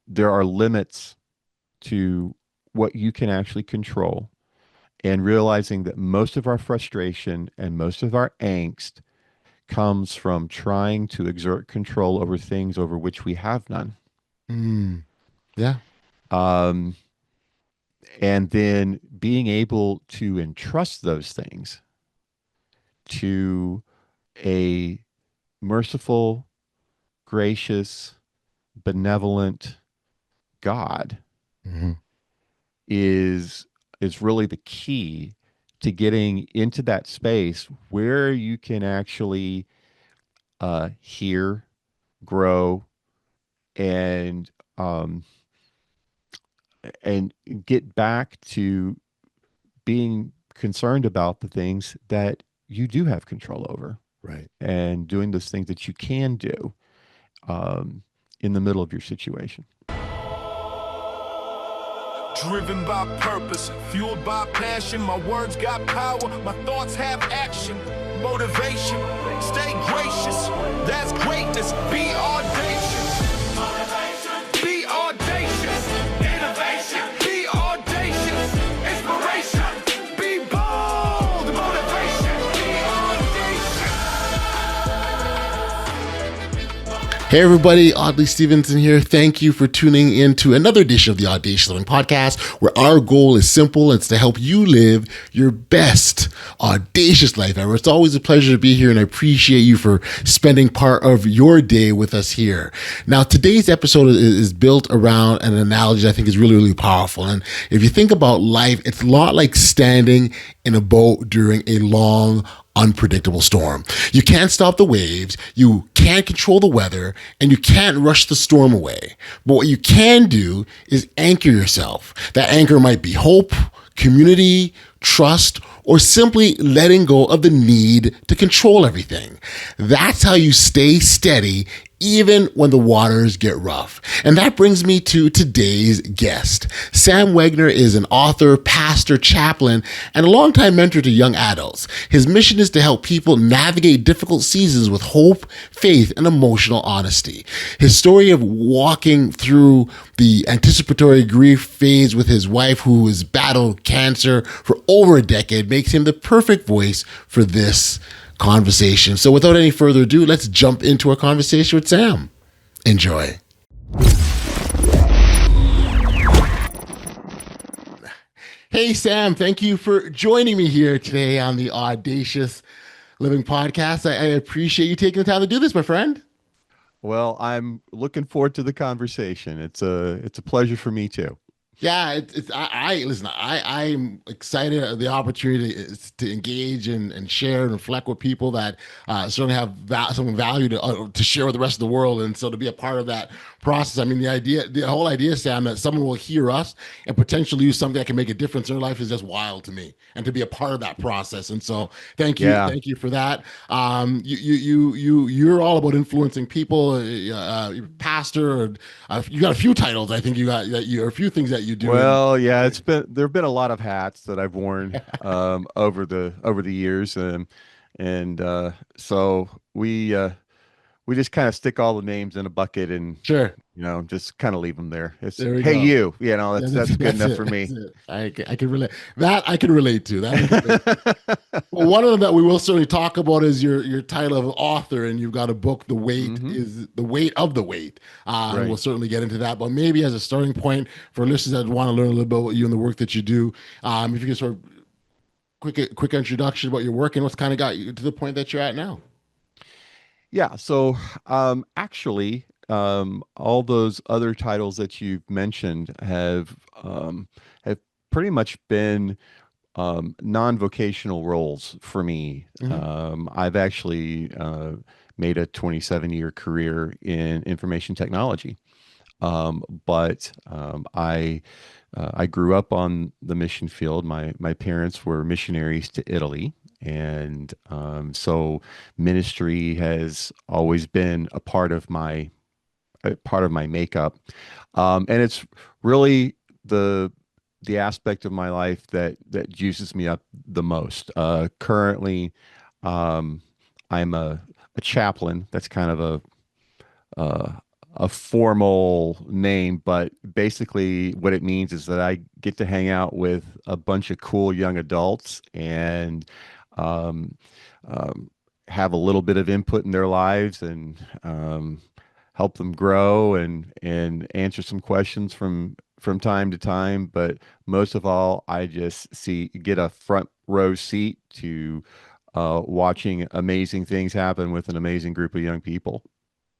there are limits to what you can actually control, and realizing that most of our frustration and most of our angst comes from trying to exert control over things over which we have none. Mm, yeah. Um, and then being able to entrust those things to a merciful, gracious, benevolent God Hmm. is is really the key to getting into that space where you can actually hear, grow, and um, and get back to being concerned about the things that you do have control over, Right. and doing those things that you can do um, in the middle of your situation. Driven by purpose, fueled by passion. My words got power, my thoughts have action. Motivation, stay gracious. That's greatness. Be audacious. Motivation. Be audacious. Innovation. Be audacious. Inspiration. Be bold. Motivation. Be Hey everybody, Audley Stevenson here. Thank you for tuning in to another edition of the Audacious Living Podcast, where our goal is simple. It's to help you live your best audacious life ever. It's always a pleasure to be here, and I appreciate you for spending part of your day with us here. Now, today's episode is built around an analogy that I think is really, really powerful. And if you think about life, it's a lot like standing in a boat during a long, unpredictable storm. You can't stop the waves, you can't control the weather, and you can't rush the storm away. But what you can do is anchor yourself. That anchor might be hope, community, trust, or simply letting go of the need to control everything. That's how you stay steady even when the waters get rough. And that brings me to today's guest. Sam Wegner is an author, pastor, chaplain, and a longtime mentor to young adults. His mission is to help people navigate difficult seasons with hope, faith, and emotional honesty. His story of walking through the anticipatory grief phase with his wife, who has battled cancer for over a decade, makes him the perfect voice for this conversation. So without any further ado, let's jump into our conversation with Sam. Enjoy. Hey, Sam, thank you for joining me here today on the Audacious Living Podcast. I appreciate you taking the time to do this, my friend. Well, I'm looking forward to the conversation. It's a pleasure for me too. Yeah, I listen. I'm excited at the opportunity is to engage and share and reflect with people that certainly have some value to share with the rest of the world, and so to be a part of that process. I mean, the whole idea, Sam, that someone will hear us and potentially use something that can make a difference in their life is just wild to me, and to be a part of that process. And so, Yeah. thank you for that. You're all about influencing people. You're pastor. You got a few titles. I think you got a few things that you do. And Well, yeah, there've been a lot of hats that I've worn over the years, and so we just kind of stick all the names in a bucket and sure. just kind of leave them there. It's There we hey go. you, that's good That's enough it. for That's me. it. I can relate. That I can relate to. That I can relate to. Well, one of them that we will certainly talk about is your title of author, and you've got a book. The weight Hmm. is the weight of the weight, and we'll Right. certainly get into that. But maybe as a starting point for listeners that want to learn a little bit about you and the work that you do, if you can sort of quick introduction about your work and what's kind of got you to the point that you're at now. Yeah. So actually, all those other titles that you've mentioned have pretty much been non-vocational roles for me. Hmm. I've actually made a 27-year career in information technology. But I grew up on the mission field. My parents were missionaries to Italy, and so ministry has always been a part of my makeup. And it's really the aspect of my life that juices me up the most. Currently, um, I'm a chaplain. That's kind of a a formal name, but basically what it means is that I get to hang out with a bunch of cool young adults and um, um, have a little bit of input in their lives and help them grow and answer some questions from time to time. But most of all, I just get a front row seat to watching amazing things happen with an amazing group of young people.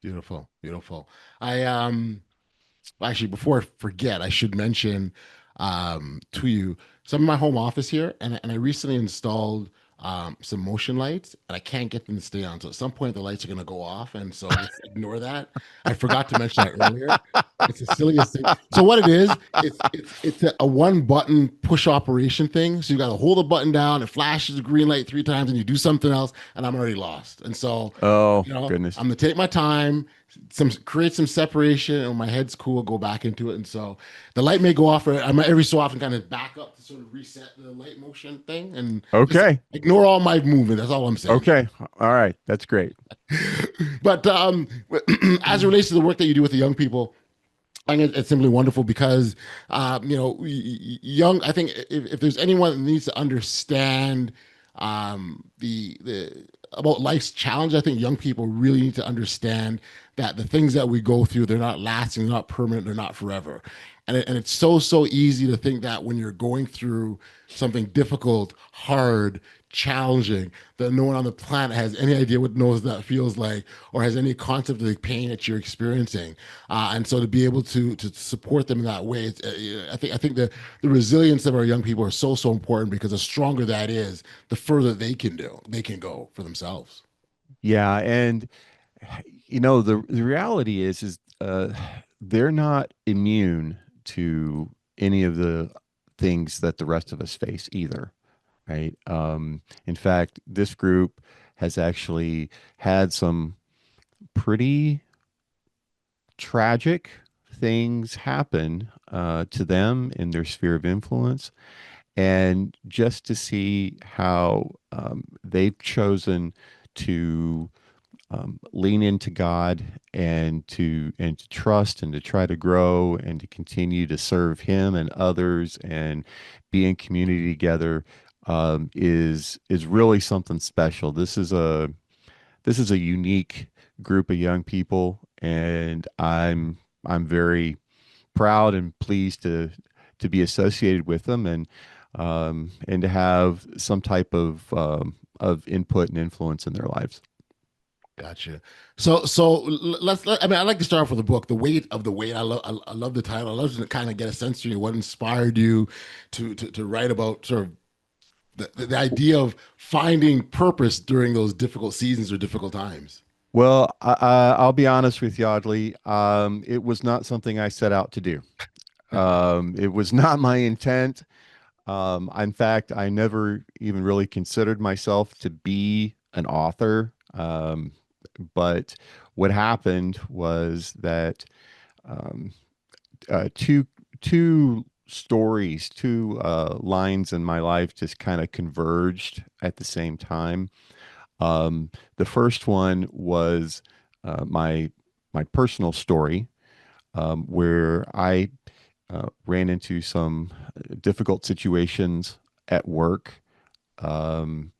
Beautiful, beautiful. I actually, before I forget, I should mention to you some of my home office here, and I recently installed some motion lights, and I can't get them to stay on. So at some point, the lights are going to go off, and so just ignore that. I forgot to mention that earlier. It's the silliest thing. So what it is, it's a one button push operation thing. So you got to hold the button down, it flashes the green light three times, and you do something else, and I'm already lost. And so, Oh, you know, goodness. I'm gonna take my time, create some separation, and when my head's cool, go back into it. And so the light may go off, or I might every so often kind of back up to sort of reset the light motion thing, and just Okay. ignore all my movement. That's all I'm saying. Okay. All right. That's great. But as it relates to the work that you do with the young people, I think it's simply wonderful because, young. I think if there's anyone that needs to understand the about life's challenge, I think young people really need to understand that the things that we go through, they're not lasting, they're not permanent, they're not forever. And it's so easy to think that when you're going through something difficult, hard, challenging, that no one on the planet has any idea what knows that feels like or has any concept of the pain that you're experiencing. And so to be able to support them in that way, I think the resilience of our young people are so important because the stronger that is, the further they can go for themselves. Yeah. And the reality is they're not immune to any of the things that the rest of us face either. Right. In fact, this group has actually had some pretty tragic things happen to them in their sphere of influence. And just to see how they've chosen to lean into God and to trust and to try to grow and to continue to serve Him and others and be in community together is really something special. This is a unique group of young people, and I'm very proud and pleased to be associated with them and to have some type of input and influence in their lives. Gotcha. I mean, I'd like to start off with the book, The Weight of the Weight. I love the title. I love to kind of get a sense from you what inspired you to write about sort of the idea of finding purpose during those difficult seasons or difficult times. Well, I'll be honest with you, Audley. It was not something I set out to do. It was not my intent. In fact, I never even really considered myself to be an author. But what happened was that um, two stories, two lines in my life just kind of converged at the same time. The first one was my personal story, where I ran into some difficult situations at work, um,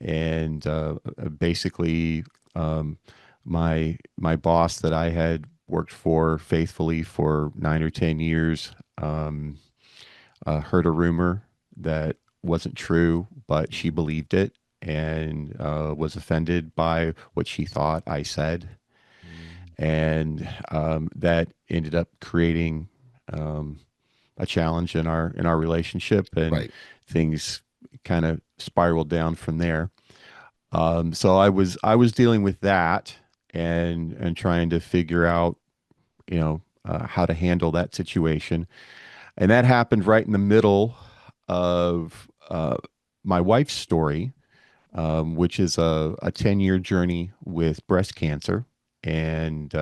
and basically um, my boss that I had worked for faithfully for 9 or 10 years heard a rumor that wasn't true, but she believed it and was offended by what she thought I said, Mm. and that ended up creating um, a challenge in our relationship, and Right. things kind of spiraled down from there. So I was dealing with that and trying to figure out, how to handle that situation, and that happened right in the middle of my wife's story, which is a 10-year journey with breast cancer. And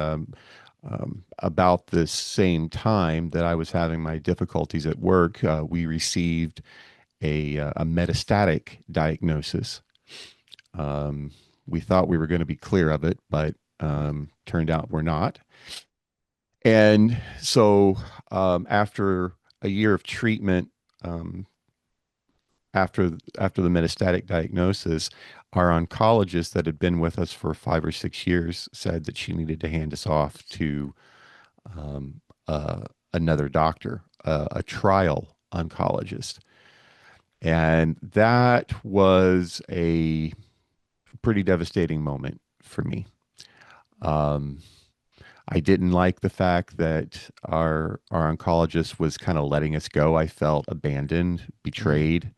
about the same time that I was having my difficulties at work, we received a metastatic diagnosis. We thought we were going to be clear of it, but turned out we're not. And so after a year of treatment, um, after the metastatic diagnosis, our oncologist that had been with us for 5 or 6 years said that she needed to hand us off to um, another doctor, a trial oncologist. And that was a pretty devastating moment for me. Um, I didn't like the fact that our oncologist was kind of letting us go. I felt abandoned, Hmm. betrayed.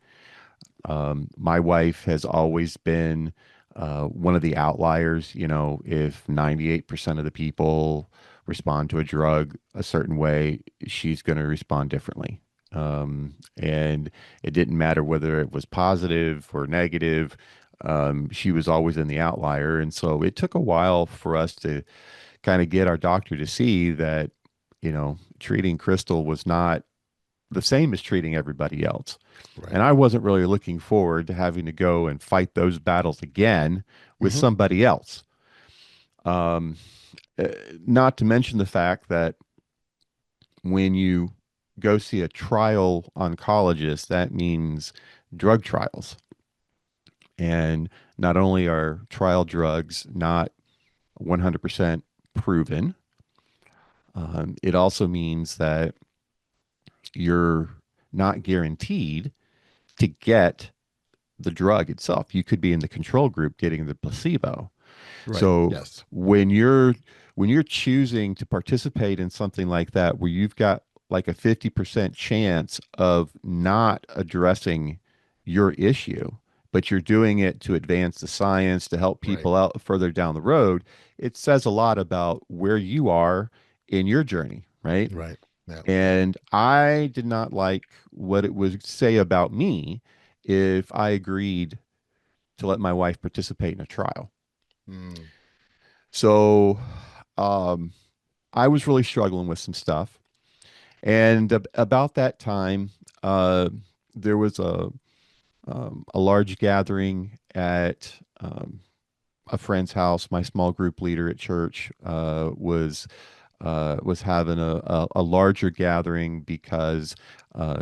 My wife has always been one of the outliers. You know, if 98% of the people respond to a drug a certain way, she's going to respond differently. And it didn't matter whether it was positive or negative. She was always in the outlier. And so it took a while for us to kind of get our doctor to see that, treating Crystal was not the same as treating everybody else. And Right. I wasn't really looking forward to having to go and fight those battles again with Hmm. somebody else. Um, uh, Not to mention the fact that when you go see a trial oncologist, that means drug trials. And not only are trial drugs not 100% proven, it also means that you're not guaranteed to get the drug itself. You could be in the control group getting the placebo. Right. So Yes. when you're choosing to participate in something like that where you've got like a 50% chance of not addressing your issue, but you're doing it to advance the science to help Right. people out further down the road, it says a lot about where you are in your journey, right? Right. Yeah. Yeah. And I did not like what it would say about me if I agreed to let my wife participate in a trial. Mm. So um, I was really struggling with some stuff. And about that time, uh, there was a large gathering at a friend's house. My small group leader at church was having a larger gathering because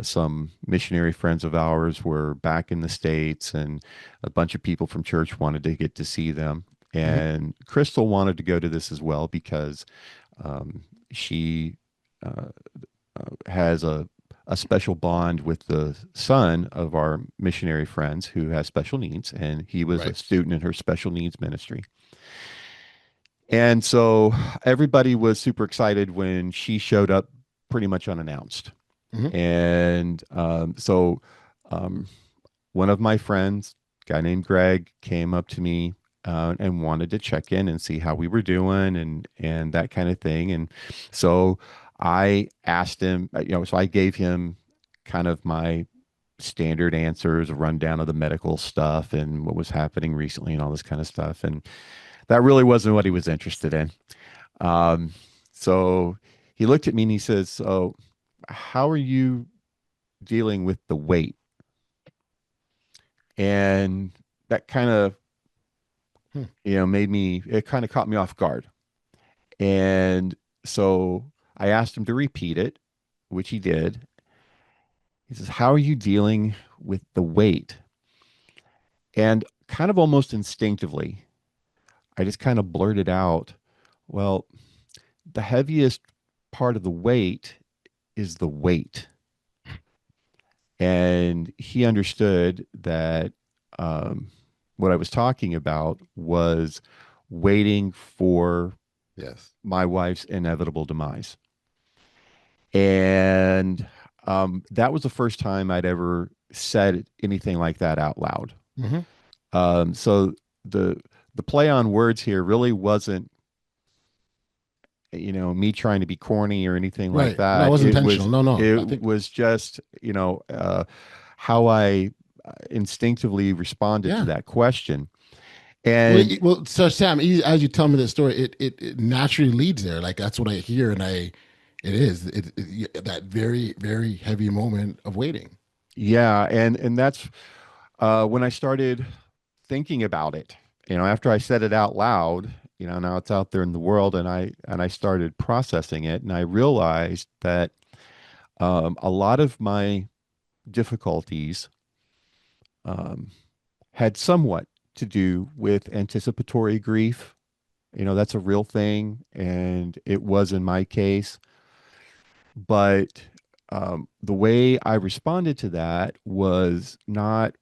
some missionary friends of ours were back in the States, and a bunch of people from church wanted to get to see them. Hmm. And Crystal wanted to go to this as well because she uh, has a special bond with the son of our missionary friends who has special needs, and he was a Right. student in her special needs ministry. And so everybody was super excited when she showed up pretty much unannounced. Hmm. And so um, one of my friends, a guy named Greg, came up to me and wanted to check in and see how we were doing and that kind of thing. And so I asked him, so I gave him kind of my standard answers, a rundown of the medical stuff and what was happening recently and all this kind of stuff. And that really wasn't what he was interested in. Um, so he looked at me and he says, "So, how are you dealing with the weight?" And that kind of, Hmm. it kind of caught me off guard. And so I asked him to repeat it, which he did. He says, "How are you dealing with the weight?" And kind of almost instinctively, I just kind of blurted out, "Well, the heaviest part of the weight is the weight." And he understood that um, what I was talking about was waiting for Yes. my wife's inevitable demise. And that was the first time I'd ever said anything like that out loud. Hmm. So the the play on words here really wasn't, me trying to be corny or anything like Right. No, it that. was It intentional. was No, no. I it think. was just, how I instinctively responded to Yeah. that question. Well, And well. So Sam, as you tell me this story, it naturally leads there. Like that's what I hear, and it is that very very heavy moment of waiting. yeah, and that's when I started thinking about it. After I said it out loud, now it's out there in the world, and I started processing it, and I realized that a lot of my difficulties um, had somewhat to do with anticipatory grief. That's a real thing, and it was in my case. But the way I responded to that was not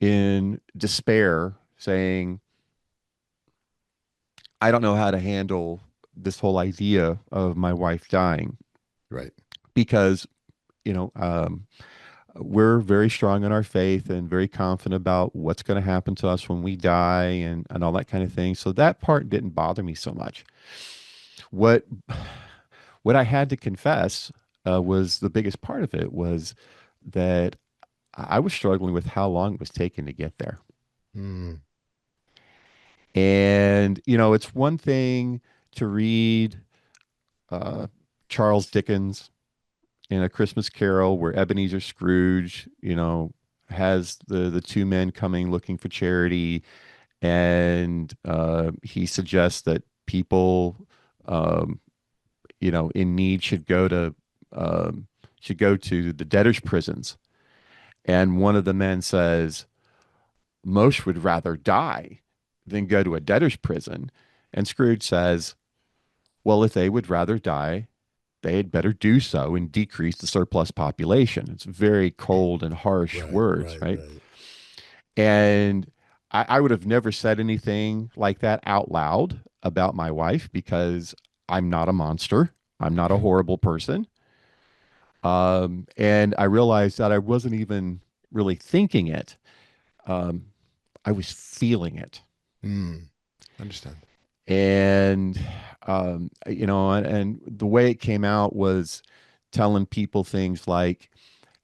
in despair, saying, I don't know how to handle this whole idea of my wife dying, Right. because, you know, um, we're very strong in our faith and very confident about what's going to happen to us when we die, and all that kind of thing. So that part didn't bother me so much. What what I had to confess was the biggest part of it was that I was struggling with how long it was taking to get there. Mm. And, it's one thing to read uh, Charles Dickens in A Christmas Carol, where Ebenezer Scrooge, has the two men coming looking for charity, and he suggests that people, um, in need should go to the debtors' prisons. And one of the men says, most would rather die than go to a debtor's prison. And Scrooge says, well, if they would rather die, they had better do so and decrease the surplus population. It's very cold and harsh Right, words, right, right? right. And I would have never said anything like that out loud about my wife, because I'm not a monster. I'm not a horrible person. And I realized that I wasn't even really thinking it. Um, I was feeling it. Mm. Understand. And and the way it came out was telling people things like,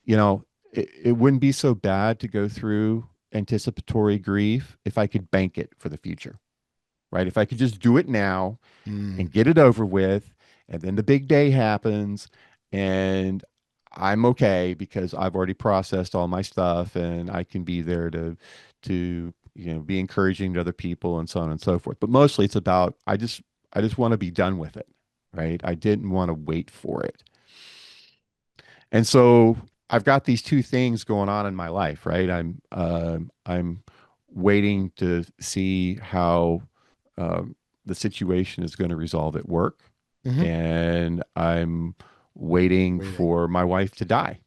it wouldn't be so bad to go through anticipatory grief if I could bank it for the future, right? If I could just do it now Mm. and get it over with, and then the big day happens, and I'm okay because I've already processed all my stuff, and I can be there to be encouraging to other people, and so on and so forth. But mostly it's about, I just want to be done with it, right? I didn't want to wait for it. And so I've got these two things going on in my life, right? I'm waiting to see how the situation is going to resolve at work, Mm-hmm. and I'm waiting Waiting. for my wife to die.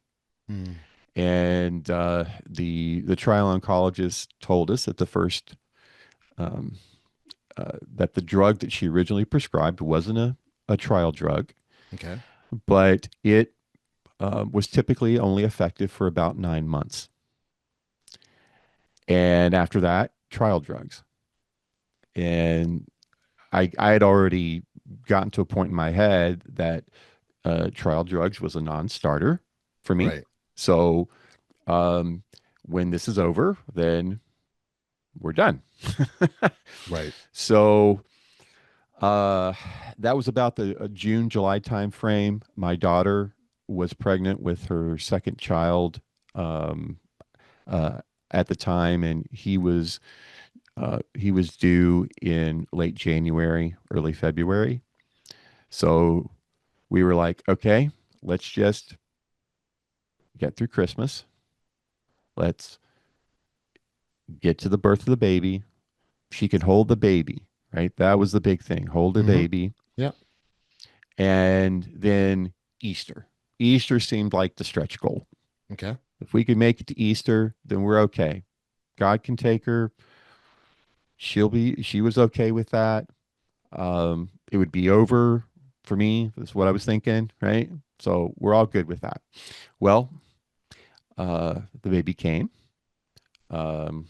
Mm. And the trial oncologist told us that um, that the drug that she originally prescribed wasn't a trial drug, Okay. but it was typically only effective for about 9 months. And after that, trial drugs. And I had already gotten to a point in my head that trial drugs was a non-starter for me. Right. So um, when this is over, then we're done. Right. So uh, that was about the June, July time frame. My daughter was pregnant with her second child um, uh, at the time, and he was due in late January, early February. So we were like, okay, let's just get through Christmas. Let's get to the birth of the baby. She can hold the baby, right? That was the big thing. Hold the Mm-hmm. baby. Yeah. And then Easter. Easter seemed like the stretch goal. Okay. If we could make it to Easter, then we're okay. God can take her. She was okay with that. It would be over for me. That's what I was thinking, right? So we're all good with that. Well, the baby came. Um,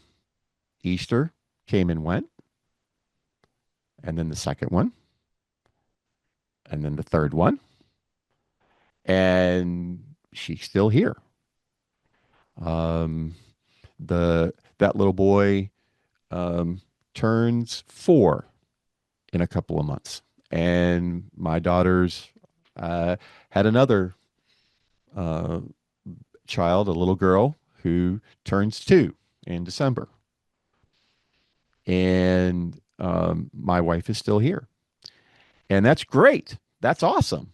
Easter came and went, and then the second one, and then the third one, and she's still here. Um, the that little boy um, turns 4 in a couple of months, and my daughters uh, had another uh, child, a little girl who turns 2 in December. And my wife is still here. And that's great. That's awesome.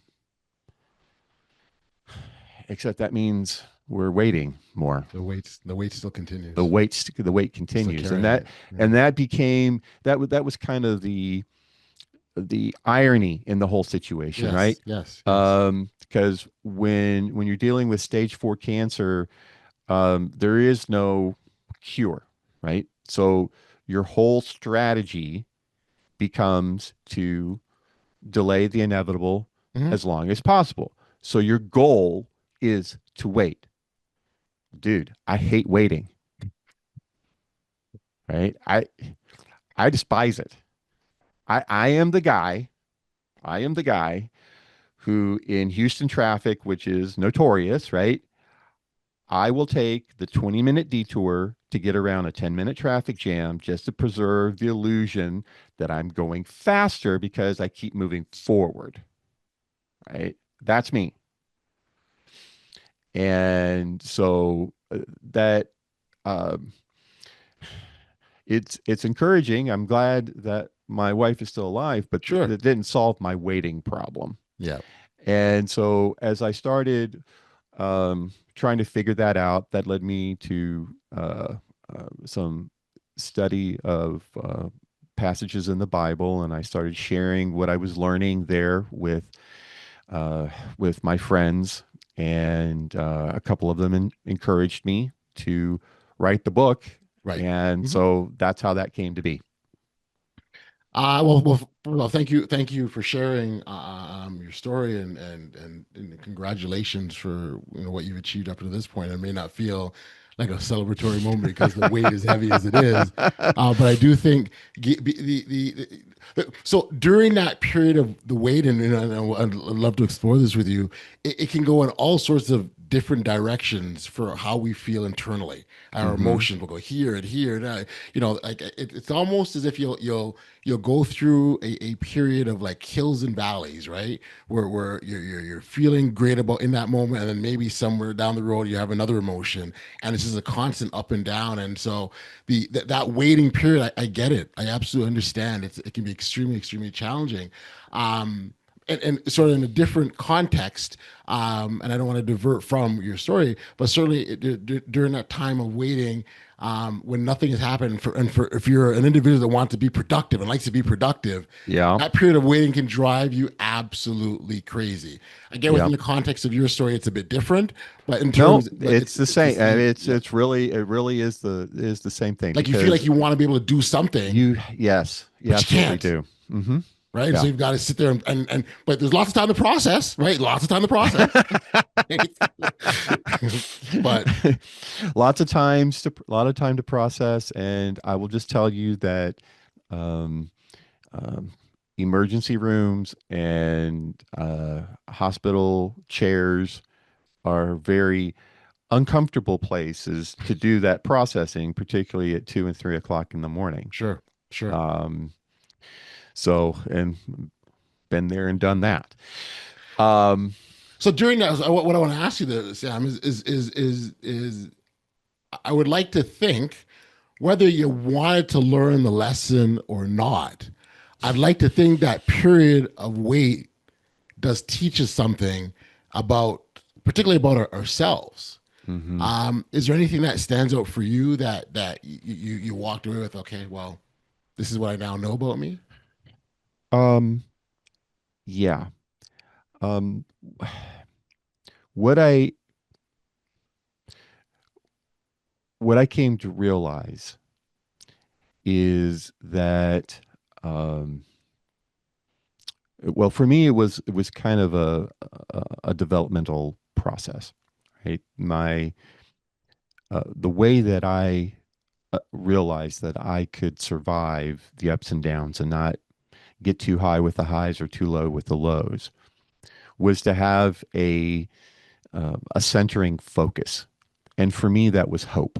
Except that means we're waiting more. The wait still The continues. wait You're still continues. carrying it. Yeah. And that became that was kind of the irony in the whole situation, right? Yes. Yes. Yes. Because when you're dealing with stage 4 cancer, there is no cure, right? So your whole strategy becomes to delay the inevitable Hmm. as long as possible. So your goal is to wait. Dude, I hate waiting, right? I despise it. I am the guy, I am the guy who in Houston traffic, which is notorious, right? I will take the 20-minute detour to get around a 10-minute traffic jam just to preserve the illusion that I'm going faster because I keep moving forward, right? That's me. And so that um, it's encouraging. I'm glad that my wife is still alive, but Sure. that didn't solve my waiting problem. Yeah. And so as I started trying to figure that out, that led me to some study of passages in the Bible, and I started sharing what I was learning there uh, with my friends, and a couple of them encouraged me to write the book, Right. and Mhm. so that's how that came to be. Well, thank you for sharing your story and congratulations for what you've achieved up to this point. It may not feel like a celebratory moment because the weight is heavy as it is, but I do think so during that period of the weight, and I'd love to explore this with you. It can go in all sorts of different directions for how we feel internally. Our Hmm. emotions will go here and here, and like it's almost as if you'll go through a period of like hills and valleys, right? Where you're feeling great about in that moment, and then maybe somewhere down the road you have another emotion, and it's just a constant up and down. And so that waiting period, I get it. I absolutely understand. It can be extremely challenging. Um, and sort of in a different context, and I don't want to divert from your story, but certainly during that time of waiting, when nothing has happened, for if you're an individual that wants to be productive and likes to be productive, Yeah. that period of waiting can drive you absolutely crazy. Again, Yeah. within the context of your story, it's a bit different, but in No, terms, but it's the it's the same. same. Yeah, It's really, it really is the same thing like you feel like because you want to be able to do something, yes, you but you absolutely can't. do. Hmm. Right. And so Yeah. you've got to sit there and but there's lots of time to process, right? Lots of time to process. But A lot of time to process, and I will just tell you that um, um, emergency rooms and hospital chairs are very uncomfortable places to do that processing, particularly at 2 and 3 o'clock in the morning. sure, sure. Um, and been there and done that. Um, So during that, what I want to ask you, there, Sam, is I would like to think whether you wanted to learn the lesson or not. I'd like to think that period of wait does teach us something about, particularly about ourselves. mhm. Is there anything that stands out for you that you walked away with? Okay, well, this is what I now know about me. um, yeah. Um, what I what I came to realize is that um, well, for me, it was kind of a developmental process, right? My the way that I realized that I could survive the ups and downs and not get too high with the highs or too low with the lows was to have a centering focus, and for me, that was hope.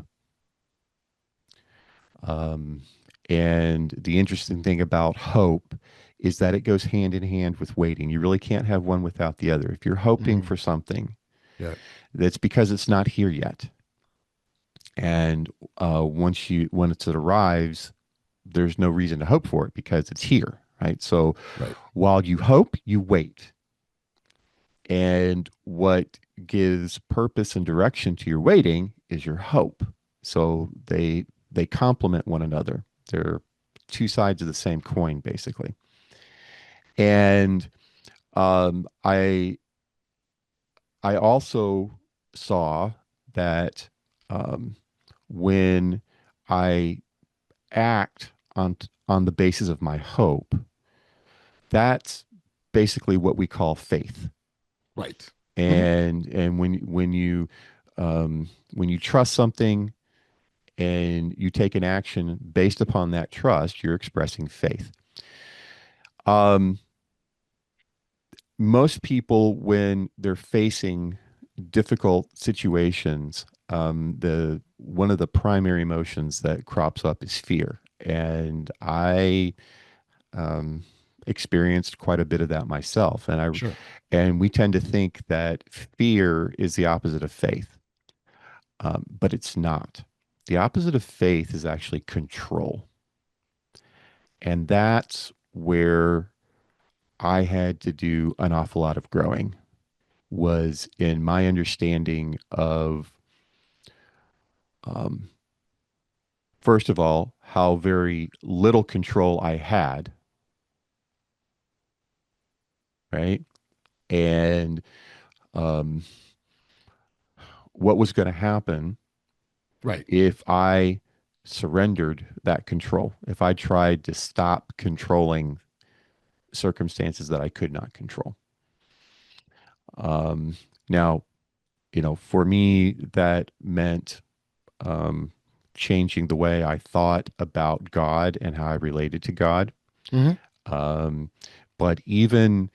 Um, and the interesting thing about hope is that it goes hand in hand with waiting. You really can't have one without the other. If you're hoping Mm, for something, yeah. that's because it's not here yet. And once it arrives, there's no reason to hope for it because it's here, right? So Right. while you hope, you wait. And what gives purpose and direction to your waiting is your hope. So they complement one another. They're two sides of the same coin, basically. And I also saw that um, when I act on the basis of my hope, that's basically what we call faith. Right. Hmm. And when you trust something and you take an action based upon that trust, you're expressing faith. Um, Most people, when they're facing difficult situations, the one of the primary emotions that crops up is fear, and I um, experienced quite a bit of that myself. Sure. And we tend to think that fear is the opposite of faith, but it's not. The opposite of faith is actually control, and that's where I had to do an awful lot of growing. Was in my understanding of, um, first of all, how very little control I had, right? And um, what was going to happen Right. if I surrendered that control, if I tried to stop controlling circumstances that I could not control. Now, for me, that meant um, changing the way I thought about God and how I related to God. Hmm. Um, but even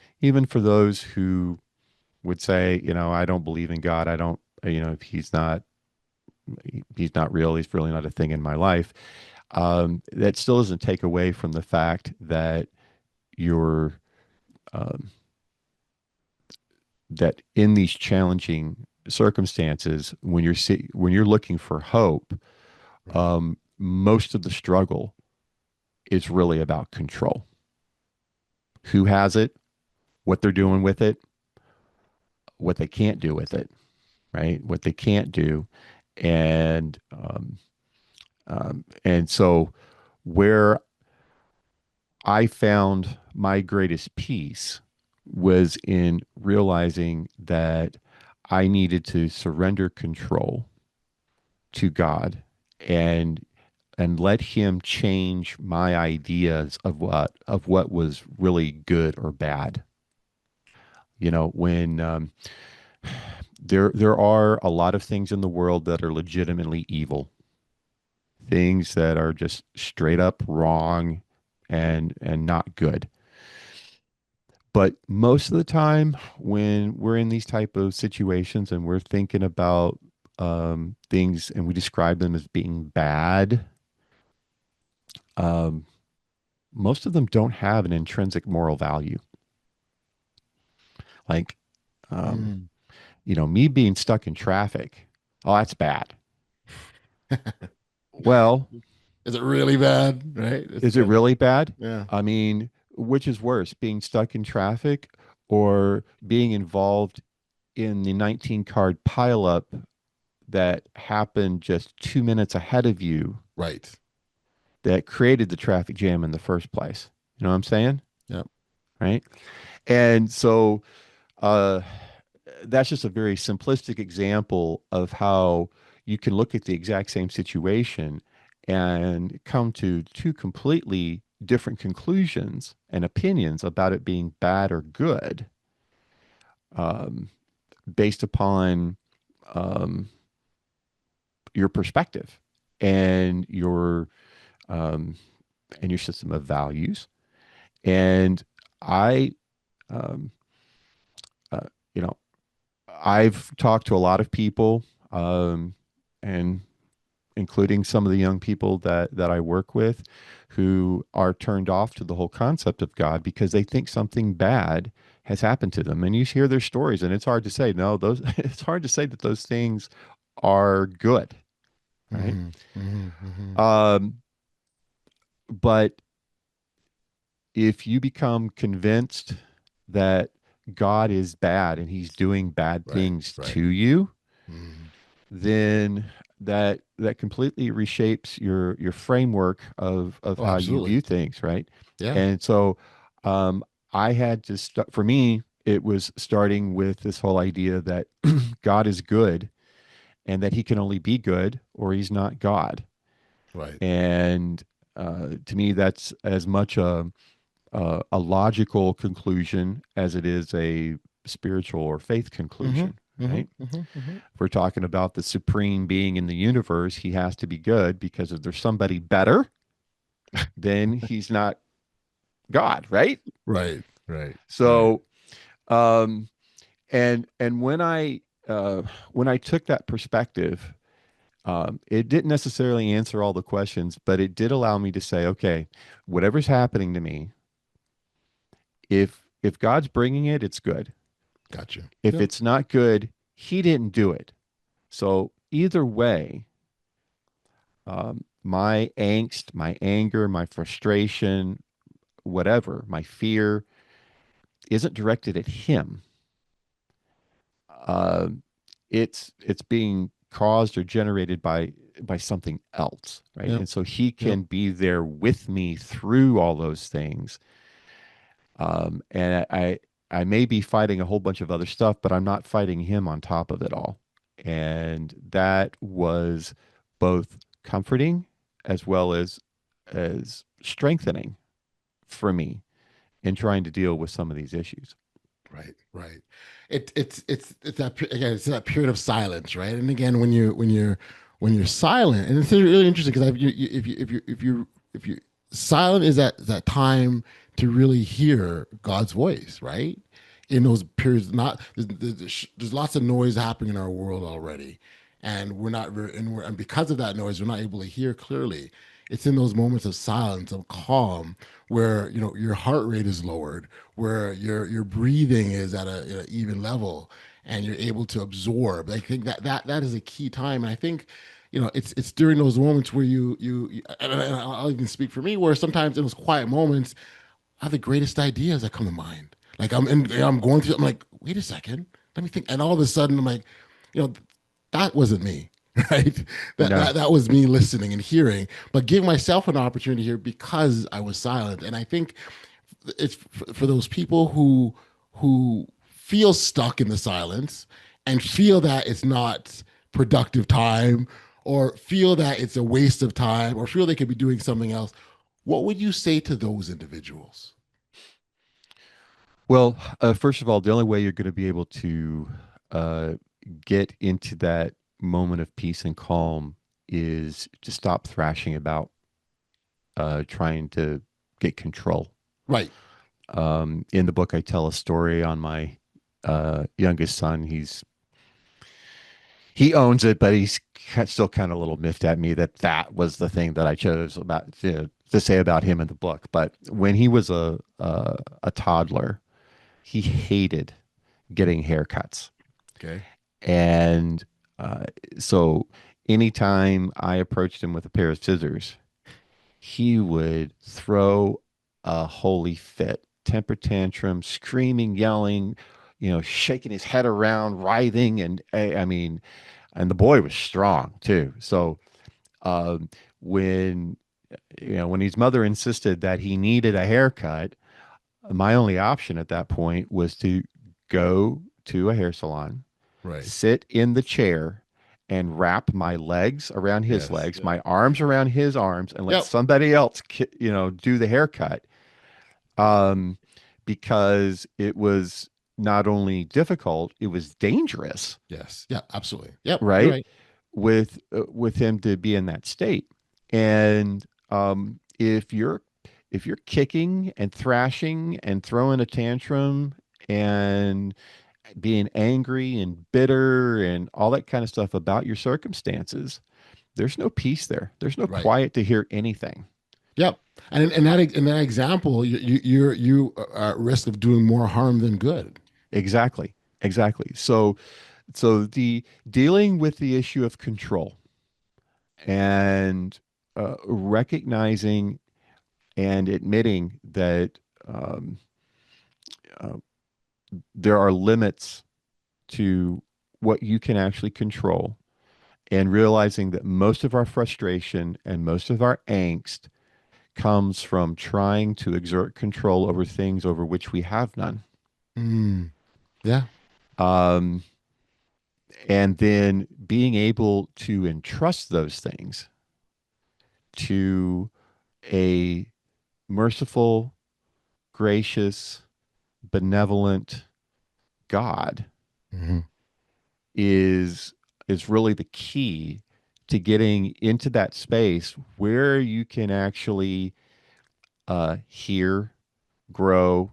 for those who would say, I don't believe in God, I don't, if he's not real, he's really not a thing in my life. That still doesn't take away from the fact that you're um, that in these challenging circumstances, when you're looking for hope, Right. most of the struggle is really about control. Who has it, what they're doing with it, what they can't do with it, right? What they can't do, and and so where I found my greatest peace was in realizing that I needed to surrender control to God and let him change my ideas of what was really good or bad. When there are a lot of things in the world that are legitimately evil, things that are just straight up wrong and not good. But most of the time, when we're in these type of situations and we're thinking about things and we describe them as being bad, um, most of them don't have an intrinsic moral value. Like, um, Mm. me being stuck in traffic, oh, that's bad. Well, Is it really bad? Right. It's is it kind of, really bad? yeah. I mean, which is worse, being stuck in traffic or being involved in the 19 card pileup that happened just 2 minutes ahead of you Right. that created the traffic jam in the first place? You know what I'm saying? Yeah. Right. And so uh, that's just a very simplistic example of how you can look at the exact same situation and come to two completely different conclusions and opinions about it being bad or good, um, based upon um, your perspective and um, your system of values. And I, um, uh, you know, I've talked to a lot of people, and including some of the young people that I work with, who are turned off to the whole concept of God because they think something bad has happened to them. And you hear their stories, and it's hard to say no. Those It's hard to say that those things are good, right? Hmm. Hmm. Hmm. Um, but if you become convinced that God is bad and he's doing bad Right. things Right. to you, Mm. then that completely reshapes your framework of Oh, how you absolutely. view things, right? Yeah. And so um, I had to start. For me, it was starting with this whole idea that God is good and that he can only be good or he's not God. Right. And to me, that's as much a logical conclusion as it is a spiritual or faith Mm-hmm. conclusion, Mm-hmm. right? Mm-hmm. Mm-hmm. If we're talking about the supreme being in the universe, he has to be good because if there's somebody better, then he's not God, right? Right. Right. Right. So, um, and when I took that perspective, it didn't necessarily answer all the questions, but it did allow me to say, okay, whatever's happening to me, if God's bringing it, it's good. Gotcha. If Yep. it's not good, He didn't do it. So either way, my angst, my anger, my frustration, whatever, my fear isn't directed at him. Uh, it's being caused or generated by something else, right? Yep. And so he Yep. can be there with me through all those things. And I may be fighting a whole bunch of other stuff, but I'm not fighting him on top of it all. And that was both comforting as well as strengthening for me in trying to deal with some of these issues. Right, right. It's that again. It's that period of silence, right? And again, when you're silent, and it's really interesting because if you silent is that time to really hear God's voice, right? In those periods, not there's lots of noise happening in our world already, and we're not very, and because of that noise, we're not able to hear clearly. It's in those moments of silence, of calm, where your heart rate is lowered, where your breathing is at an even level, and you're able to absorb. I think that is a key time, and I think it's during those moments where and I'll even speak for me, where sometimes in those quiet moments I have the greatest ideas that come to mind. Like I'm going through. I'm like, wait a second, let me think. And all of a sudden, I'm like, you know, that wasn't me, right? That No. that that was me listening and hearing, but giving myself an opportunity here because I was silent. And I think it's for those people who feel stuck in the silence and feel that it's not productive time, or feel that it's a waste of time, or feel they could be doing something else. What would you say to those individuals? Well, first of all, the only way you're going to be able to uh, get into that moment of peace and calm is to stop thrashing about trying to get control. Right. In the book, I tell a story on my youngest son. He owns it, but he's still kind of a little miffed at me that that was the thing that I chose about to say about him in the book. But when he was a toddler, he hated getting haircuts. Okay. And uh, so anytime I approached him with a pair of scissors, he would throw a holy fit, temper tantrum, screaming, yelling, shaking his head around, writhing. And I mean, and the boy was strong too. So um, when, when his mother insisted that he needed a haircut, my only option at that point was to go to a hair salon, Right. sit in the chair and wrap my legs around his Yes. legs, Yeah. my arms around his arms, and let Yep. somebody else, do the haircut. Um, because it was not only difficult, it was dangerous, Yes. Yeah. Absolutely. Yep. You're right? right. With him to be in that state, and if you're kicking and thrashing and throwing a tantrum and being angry and bitter and all that kind of stuff about your circumstances, there's no peace there. There's no Right. quiet to hear anything. Yep. And in that example, you are at risk of doing more harm than good. Exactly. Exactly. So the dealing with the issue of control and recognizing and admitting that um, uh, there are limits to what you can actually control, and realizing that most of our frustration and most of our angst comes from trying to exert control over things over which we have none. Mm. Yeah. Um, and then being able to entrust those things to a merciful, gracious, benevolent God Hmm. is is really the key to getting into that space where you can actually hear, grow,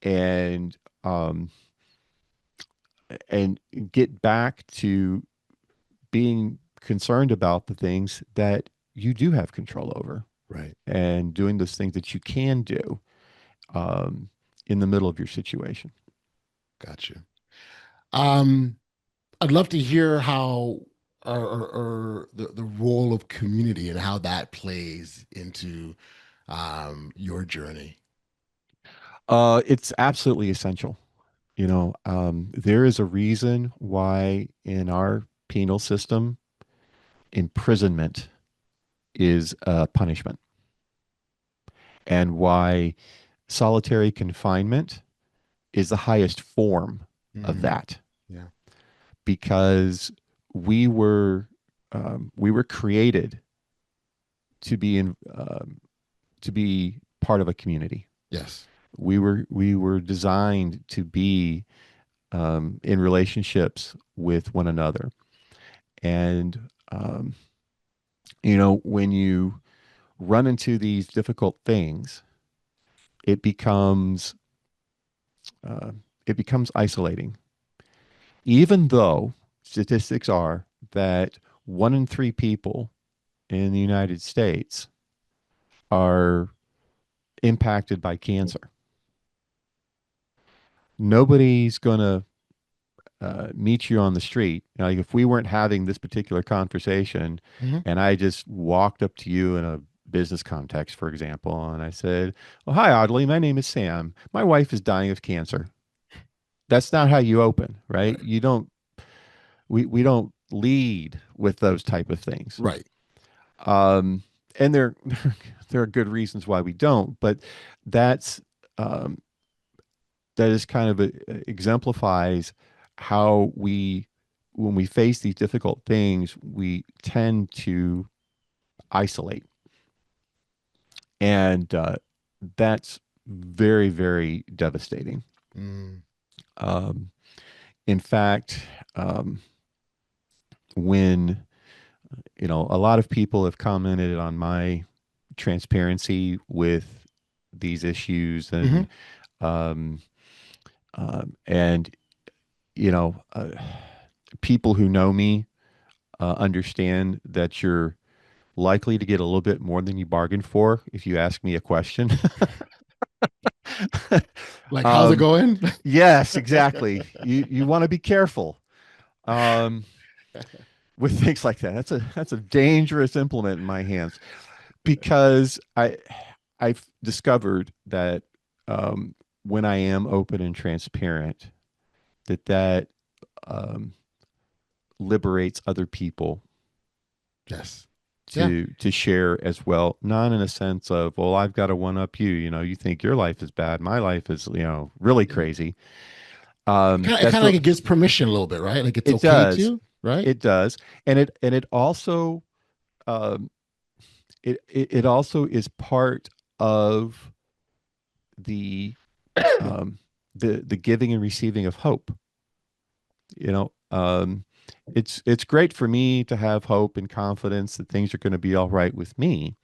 and um, and get back to being concerned about the things that you do have control over, Right. and doing those things that you can do um, in the middle of your situation. Gotcha. Um, I'd love to hear how or the role of community and how that plays into your journey. It's absolutely essential. There is a reason why in our penal system, imprisonment is a punishment, and why solitary confinement is the highest form of Mm. that, Yeah. because we were we were created to be to be part of a community. Yes. We were designed to be in relationships with one another, and when you run into these difficult things, it becomes uh, it becomes isolating. Even though statistics are that 1 in 3 people in the United States are impacted by cancer, nobody's going to meet you on the street. Like if we weren't having this particular conversation Hmm. and I just walked up to you in a business context, for example, and I said, "Well, hi, Audley. My name is Sam. My wife is dying of cancer." That's not how you open, right? Right. You don't, we don't lead with those type of things. Right. Um, and there are good reasons why we don't, but that's, um, that is kind of exemplifies how we, when we face these difficult things, we tend to isolate, and that's very, very devastating. Mm. Um, in fact, um, when a lot of people have commented on my transparency with these issues, Hmm. um, and you know, uh, people who know me understand that you're likely to get a little bit more than you bargained for if you ask me a question. Like, how's it um, going? yes, exactly. You want to be careful um, with things like that. That's a dangerous implement in my hands, because I've discovered that when I am open and transparent, that um, liberates other people Yes. Yeah. to share as well. Not in a sense of, well, I've got to one up you. You think your life is bad, my life is really crazy. It That's kind of like real. it gives permission a little bit, right? Like it's It okay does. to, right? It does, and it also um, it also is part of the the giving and receiving of hope. You know, it's great for me to have hope and confidence that things are going to be all right with me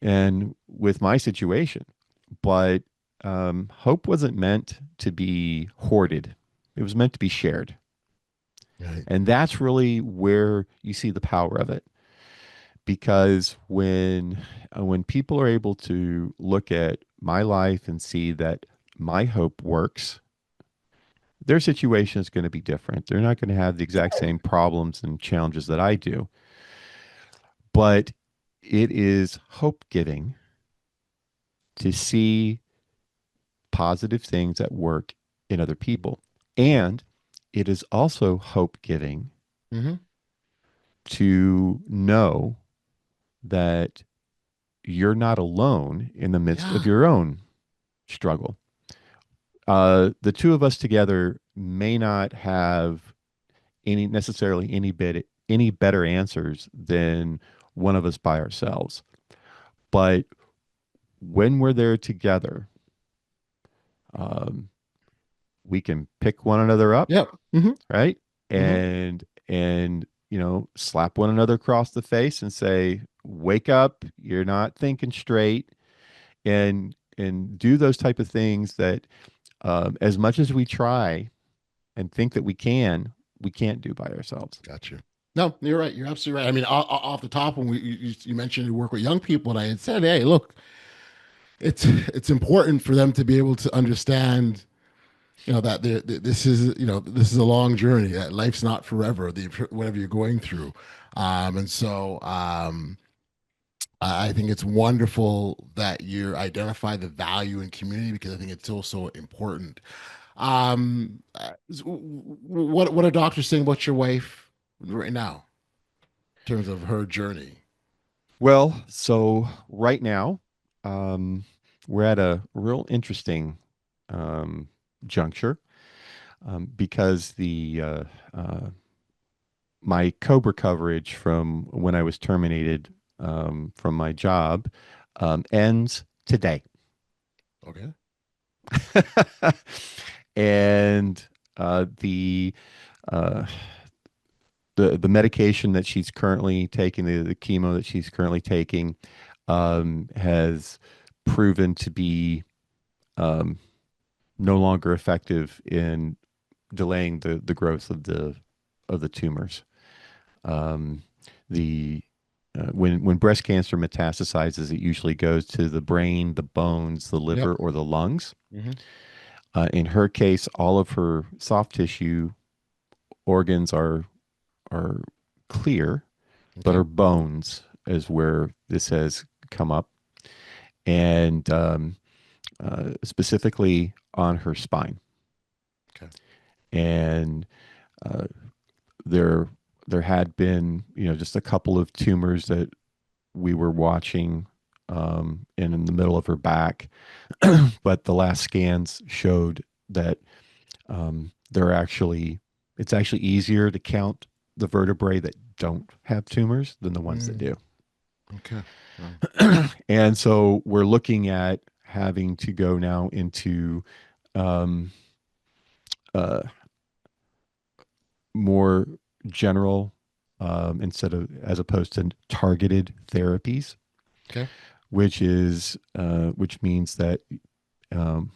and with my situation. But hope wasn't meant to be hoarded; it was meant to be shared, Right. and that's really where you see the power of it. Because when people are able to look at my life and see that my hope works, their situation is going to be different. They're not going to have the exact same problems and challenges that I do. But it is hope giving to see positive things at work in other people. And it is also hope giving Mm-hmm. to know that you're not alone in the midst of Yeah. your own struggle. The two of us together may not have any necessarily any better answers than one of us by ourselves. But when we're there together, um, we can pick one another up, Yep. Mm-hmm. right? Mm-hmm. And slap one another across the face and say, "Wake up! You're not thinking straight." And do those type of things that, as much as we try and think that we can't do by ourselves. Got you. No, you're right. You're absolutely right. I mean, off the top, when you mentioned you work with young people, and I had said, hey, look, it's important for them to be able to understand, that this is, this is a long journey. That life's not forever. Whatever you're going through, and so I think it's wonderful that you identify the value in community because I think it's also important. What are doctors saying about your wife right now in terms of her journey? Well, so right now, um, we're at a real interesting um, juncture, because the my COBRA coverage from when I was terminated from my job ends today. Okay. And uh, the uh, the medication that she's currently taking, the chemo that she's currently taking, has proven to be um, no longer effective in delaying the growth of the tumors. Um, the when breast cancer metastasizes, it usually goes to the brain, the bones, the liver, Yep. or the lungs. Hmm. In her case, all of her soft tissue organs are clear, but Okay. her bones is where this has come up, and specifically on her spine. Okay. And uh, there there had been, just a couple of tumors that we were watching, in the middle of her back, but the last scans showed that they're actually it's actually easier to count the vertebrae that don't have tumors than the ones that Mm, do. okay. Well, And so we're looking at having to go now into um, uh, more general, instead of as opposed to targeted therapies, okay. which means that um,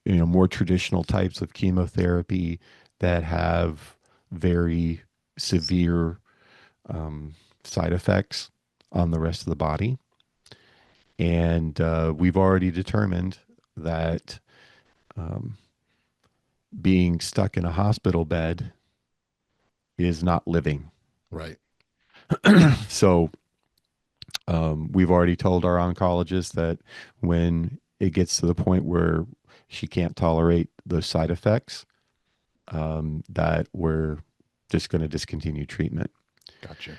more traditional types of chemotherapy that have very severe side effects on the rest of the body. And we've already determined that um, being stuck in a hospital bed is not living. Right. So we've already told our oncologist that when it gets to the point where she can't tolerate those side effects, that we're just going to discontinue treatment. Gotcha.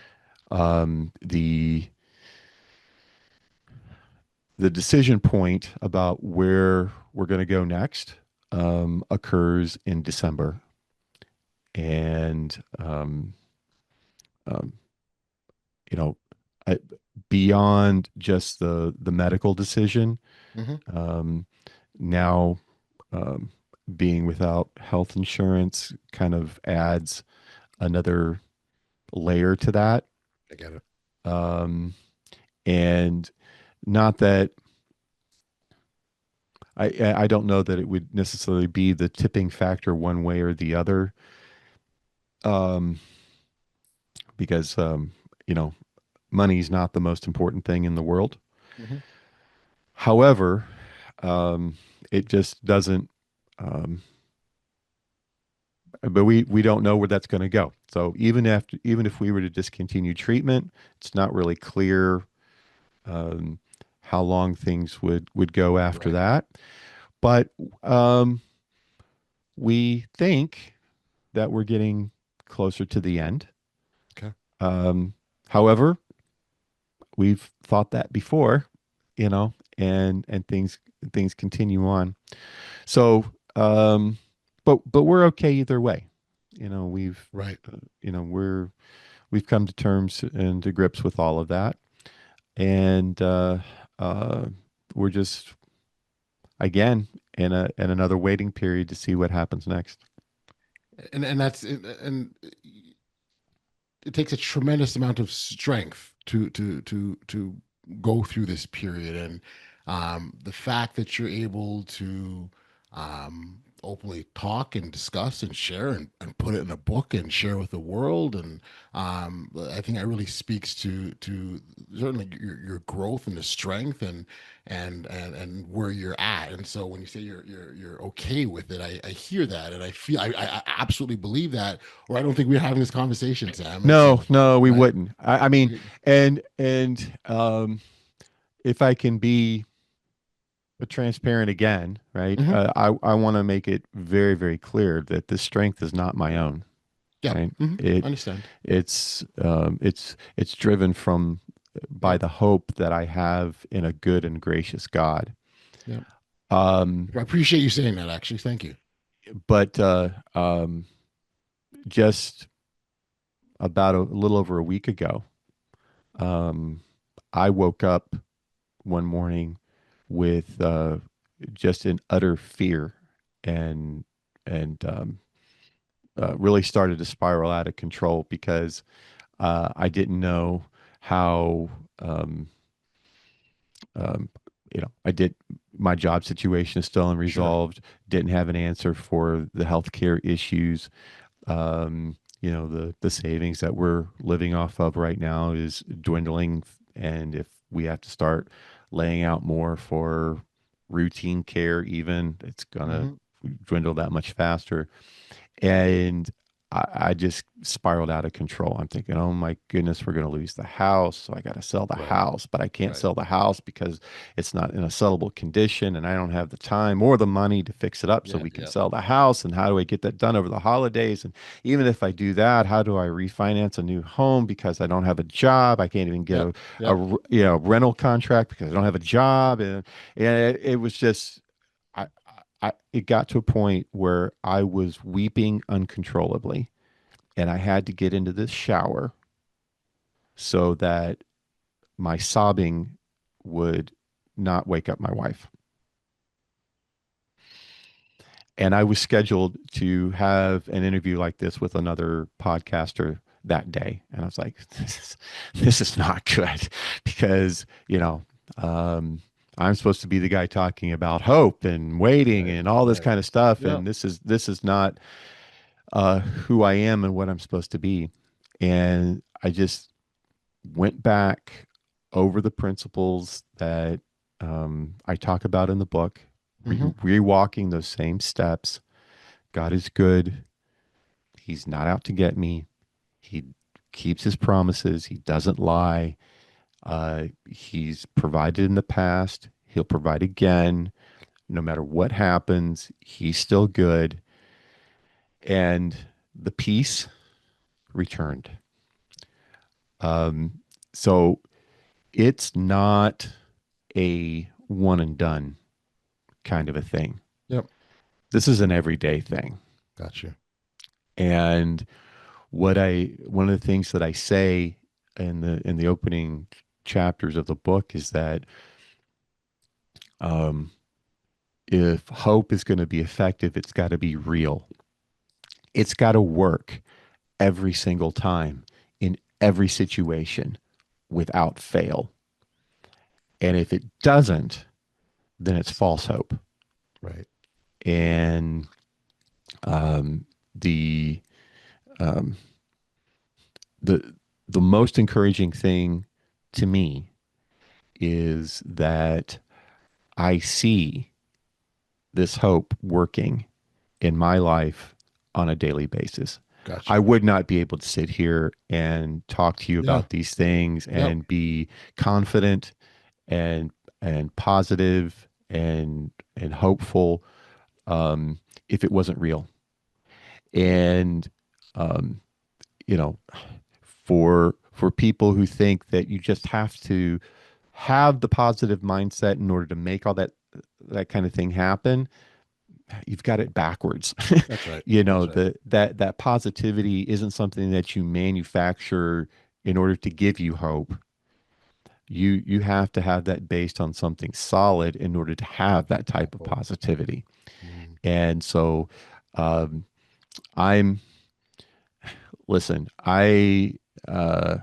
The decision point about where we're going to go next occurs in December, and um, you know, I, beyond just the medical decision, Hmm. um, now um, being without health insurance kind of adds another layer to that. I get it. Um, and not that I don't know that it would necessarily be the tipping factor one way or the other, um, because money's not the most important thing in the world. Hmm. However, um, it just doesn't. Um, but we don't know where that's going to go. So even if we were to discontinue treatment, it's not really clear. um, how long things would go after Right. that. But um, we think that we're getting closer to the end. Okay. Um, however, we've thought that before, and things continue on. So, but we're okay either way. We've Right. you know we've come to terms and to grips with all of that, and uh, we're just again in another waiting period to see what happens next. And that's and it takes a tremendous amount of strength to go through this period, and the fact that you're able to openly talk and discuss and share and put it in a book and share with the world, and I think that really speaks to certainly your growth and the strength and where you're at. And so when you say you're okay with it, I hear that, and I feel I absolutely believe that, or I don't think we're having this conversation, Sam. And No, so, no, we right. wouldn't. I mean, and if I can be transparent again, right? Mm-hmm. I want to make it very, very clear that this strength is not my own, Yeah. right? Mm-hmm. It Understand. it's driven from by Yeah. the hope that I have in a good and gracious God. Yeah. Um, I appreciate you saying that. Actually, thank you. but just about a little over a week ago, um, I woke up one morning with just an utter fear and and really started to spiral out of control because I didn't know how um, um, I did my job situation is still Sure. unresolved. Didn't have an answer for the healthcare issues. The savings that we're living off of right now is dwindling, and if we have to start laying out more for routine care, even it's gonna Mm-hmm. dwindle that much faster. And I just spiraled out of control. I'm thinking, oh my goodness, we're going to lose the house. So I got to sell the Right. house, but I can't Right. sell the house because it's not in a sellable condition and I don't have the time or the money to fix it up so Yeah. we can Yeah. sell the house. And how do I get that done over the holidays? And even if I do that, how do I refinance a new home because I don't have a job? I can't even get Yep. a Yep. rental contract because I don't have a job. And it was just, I, it got to a point where I was weeping uncontrollably, and I had to get into this shower so that my sobbing would not wake up my wife. And I was scheduled to have an interview like this with another podcaster that day, and I was like, this is not good because um, I'm supposed to be the guy talking about hope and waiting Right. and all this Right. kind of stuff, Yep. and this is not who I am and what I'm supposed to be. And I just went back over the principles that I talk about in the book, Mm-hmm. rewalking those same steps. God is good. He's not out to get me. He keeps his promises. He doesn't lie. He's provided in the past. He'll provide again. No matter what happens, he's still good. And the peace returned. Um, so it's not a one and done kind of a thing. Yep. This is an everyday thing. Got you. And one of the things that I say in the opening chapters of the book is that um, if hope is going to be effective, it's got to be real. It's got to work every single time in every situation without fail. And if it doesn't, then it's false hope. Right. And um, the um, the the most encouraging thing to me is that I see this hope working in my life on a daily basis. Got I you. would not be able to sit here and talk to you Yeah. about these things Yep. and be confident and positive and hopeful, if it wasn't real. And um, you know, for people who think that you just have to have the positive mindset in order to make all that kind of thing happen, you've got it backwards. That's right. You know, That's right. that positivity isn't something that you manufacture in order to give you hope. You have to have that based on something solid in order to have that type of Impactful. positivity. Mm. And so, um, I'm listen, uh,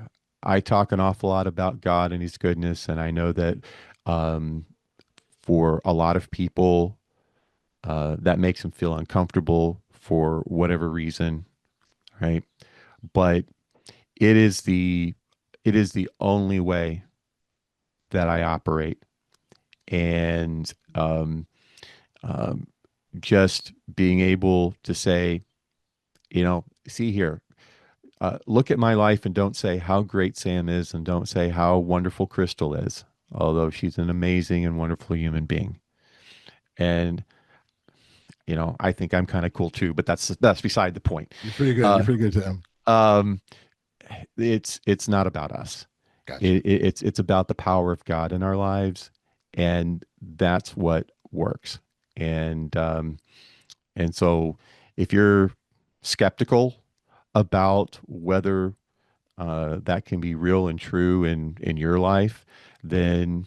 I talk an awful lot about God and His goodness, and I know that, um, for a lot of people, that makes them feel uncomfortable for whatever reason, right? But it is the it is the only way that I operate, and um, just being able to say, see here, look at my life and don't say how great Sam is, and don't say how wonderful Crystal is, although she's an amazing and wonderful human being. And I think I'm kind of cool too, but that's beside the point. You're pretty good. You're Uh, pretty good, Sam. um, it's not about us. Gotcha. It's about the power of God in our lives, and that's what works. And so, if you're skeptical about whether that can be real and true in your life, then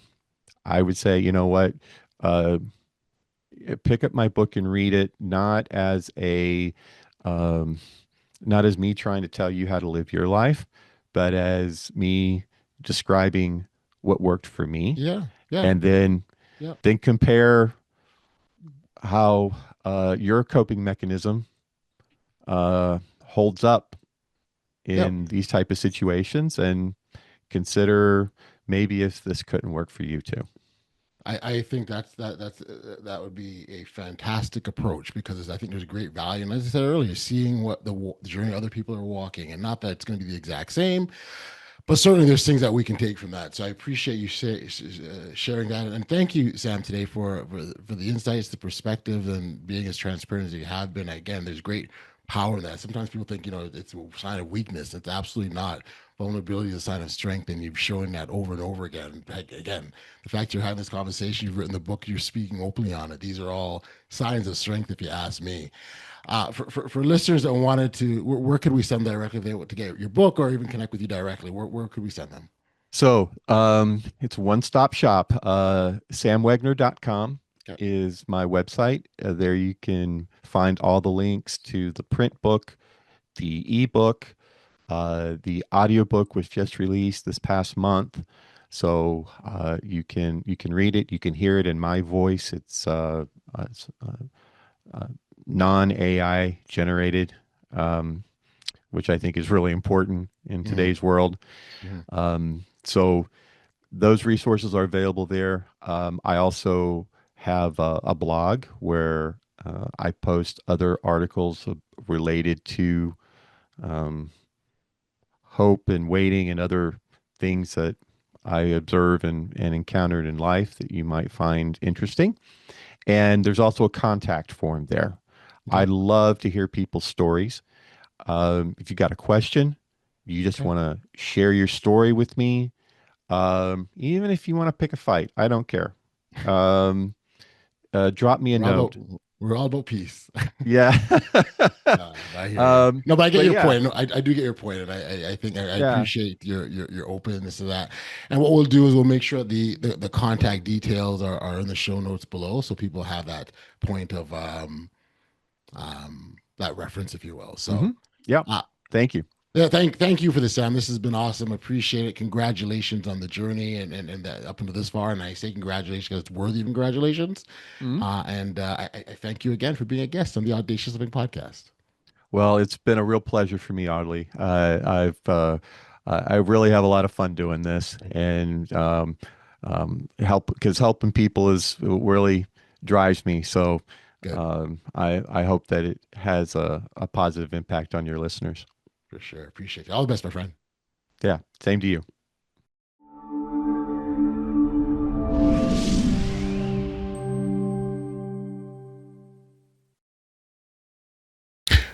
I would say, you know what, uh, pick up my book and read it, um, not as me trying to tell you how to live your life, but as me describing what worked for me, Yeah. Yeah. and then Yeah. compare how your coping mechanism holds up Yep. in these type of situations, and consider maybe if this couldn't work for you too. I think that would be a fantastic approach because I think there's great value. And as I said earlier, seeing what the journey other people are walking, and not that it's going to be the exact same, but certainly there's things that we can take from that. So I appreciate you sharing that, and thank you, Sam, today for the insights, the perspective, and being as transparent as you have been. Again, there's great power in that. Sometimes people think it's a sign of weakness. It's absolutely not. Vulnerability is a sign of strength, and you've shown that over and over again. Again, the fact you're having this conversation, you've written the book, you're speaking openly on it. These are all signs of strength, if you ask me. For listeners that wanted to, where could we send directly if they want to get your book or even connect with you directly? Where could we send them? So, it's one stop shop. Samwegner.com Okay. is my website. There you can find all the links to the print book, the ebook, the audiobook was just released this past month. So, you can read it, you can hear it in my voice. It's non AI generated, um, which I think is really important in Mhm. today's world. Mhm. So those resources are available there. I also have a blog where I post other articles related to, um, hope and waiting and other things that I observe and encountered in life that you might find interesting. And there's also a contact form there. I Okay. love to hear people's stories. If you got a question, you just Okay. want to share your story with me, even if you want to pick a fight, I don't care. Um, Drop me a We're all about note. we're all about peace. Yeah. I hear you. No, but I get But your yeah, point. No, I do get your point, and I think I yeah. appreciate your openness to that. And what we'll do is we'll make sure the contact details are in the show notes below, so people have that point of that reference, if you will. Hmm. So, Yeah. uh, Thank you. yeah, thank you for this, Sam. This has been awesome. Appreciate it. Congratulations on the journey and that up until this far. And I say congratulations because it's worthy of congratulations. Mhm. I thank you again for being a guest on the Audacious Living podcast. Well, it's been a real pleasure for me, Audley. I really have a lot of fun doing this, and helping people is really drives me. So, Good, I hope that it has a positive impact on your listeners. for sure. Appreciate you. All the best, my friend. Yeah, same to you.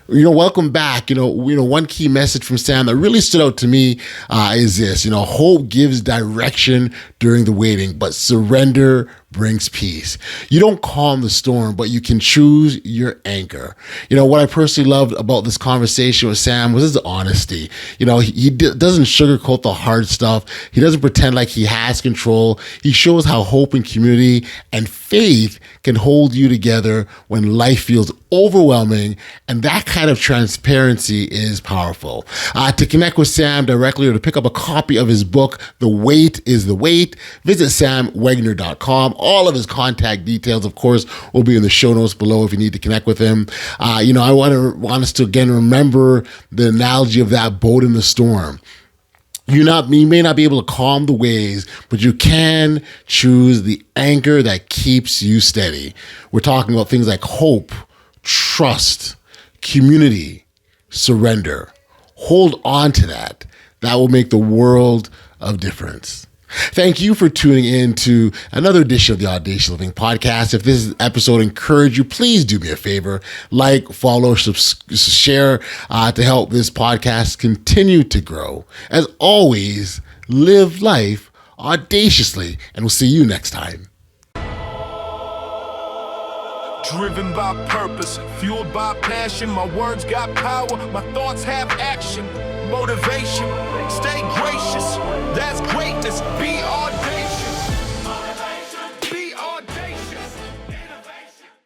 Welcome back. One key message from Sam that really stood out to me is this. Hope gives direction during the waiting, but surrender brings peace. You don't calm the storm, but you can choose your anchor. What I personally loved about this conversation with Sam was his honesty. He doesn't sugarcoat the hard stuff. He doesn't pretend like he has control. He shows how hope and community and faith can hold you together when life feels overwhelming, and that kind of transparency is powerful. To connect with Sam directly or to pick up a copy of his book, The Wait is the Wait, visit samwegner.com. All of his contact details, of course, will be in the show notes below if you need to connect with him. I want us to again remember the analogy of that boat in the storm. You may not be able to calm the waves, but you can choose the anchor that keeps you steady. We're talking about things like hope, trust, community, surrender. Hold on to that. That will make the world of difference. Thank you for tuning in to another edition of the Audacious Living Podcast. If this episode encouraged you, please do me a favor. Like, follow, share to help this podcast continue to grow. As always, live life audaciously, and we'll see you next time. Driven by purpose, fueled by passion. My words got power, my thoughts have action. Motivation, stay gracious. That's greatness. Be audacious.